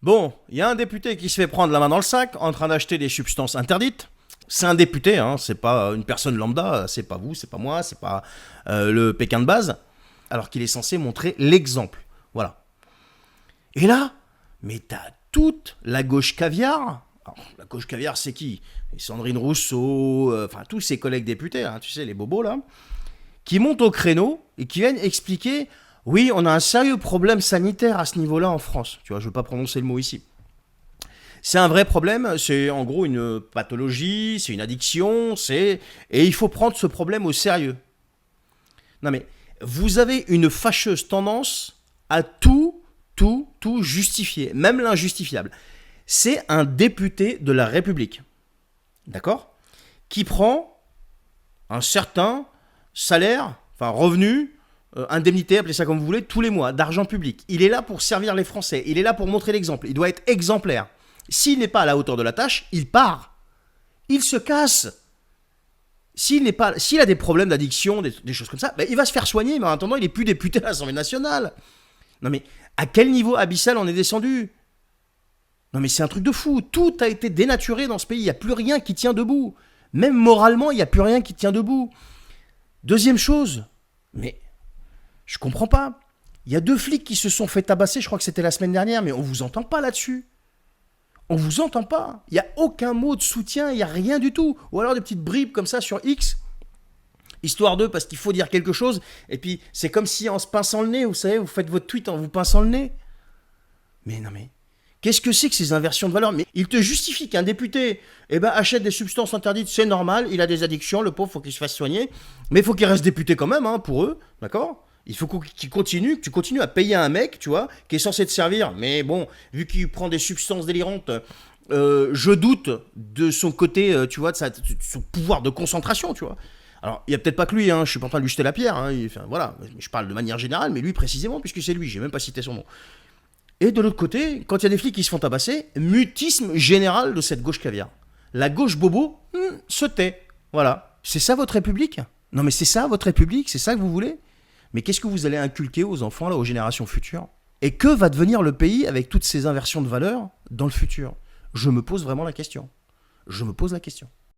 Bon, il y a un député qui se fait prendre la main dans le sac en train d'acheter des substances interdites. C'est un député, hein, c'est pas une personne lambda, c'est pas vous, c'est pas moi, c'est pas le Pékin de base, alors qu'il est censé montrer l'exemple. Voilà. Et là, mais t'as toute la gauche caviar. Alors, la gauche caviar, c'est qui? Sandrine Rousseau, enfin tous ses collègues députés, hein, tu sais, les bobos là, qui montent au créneau et qui viennent expliquer oui, on a un sérieux problème sanitaire à ce niveau-là en France. Tu vois, je ne veux pas prononcer le mot ici. C'est un vrai problème, c'est en gros une pathologie, c'est une addiction, et il faut prendre ce problème au sérieux. Non mais, vous avez une fâcheuse tendance à tout justifier, même l'injustifiable. C'est un député de la République, d'accord, qui prend un certain salaire, enfin revenu, indemnité, appelez ça comme vous voulez, tous les mois, d'argent public. Il est là pour servir les Français, il est là pour montrer l'exemple, il doit être exemplaire. S'il n'est pas à la hauteur de la tâche, il part. Il se casse. S'il a des problèmes d'addiction, des choses comme ça, ben il va se faire soigner, mais en attendant, il n'est plus député à l'Assemblée nationale. Non mais, à quel niveau abyssal on est descendu? Non mais c'est un truc de fou. Tout a été dénaturé dans ce pays, il n'y a plus rien qui tient debout. Même moralement, il n'y a plus rien qui tient debout. Deuxième chose, mais je comprends pas. Il y a 2 flics qui se sont fait tabasser, je crois que c'était la semaine dernière, mais on vous entend pas là-dessus. On vous entend pas. Il n'y a aucun mot de soutien, il n'y a rien du tout. Ou alors des petites bribes comme ça sur X, histoire de, parce qu'il faut dire quelque chose, et puis c'est comme si en se pinçant le nez, vous savez, vous faites votre tweet en vous pinçant le nez. Mais non mais, qu'est-ce que c'est que ces inversions de valeurs? Mais il te justifie qu'un député achète des substances interdites, c'est normal, il a des addictions, le pauvre, faut qu'il se fasse soigner, mais il faut qu'il reste député quand même, hein, pour eux, d'accord? Il faut que tu continues à payer un mec, tu vois, qui est censé te servir, mais bon, vu qu'il prend des substances délirantes, je doute de son côté, tu vois, de son pouvoir de concentration, tu vois. Alors, il n'y a peut-être pas que lui, hein, je suis pas en train de lui jeter la pierre, hein, voilà, je parle de manière générale, mais lui précisément, puisque c'est lui, j'ai même pas cité son nom. Et de l'autre côté, quand il y a des flics qui se font tabasser, mutisme général de cette gauche caviar. La gauche bobo se tait. Voilà. C'est ça votre République? Non mais c'est ça votre République? C'est ça que vous voulez? Mais qu'est-ce que vous allez inculquer aux enfants, là, aux générations futures? Et que va devenir le pays avec toutes ces inversions de valeurs dans le futur? Je me pose vraiment la question. Je me pose la question.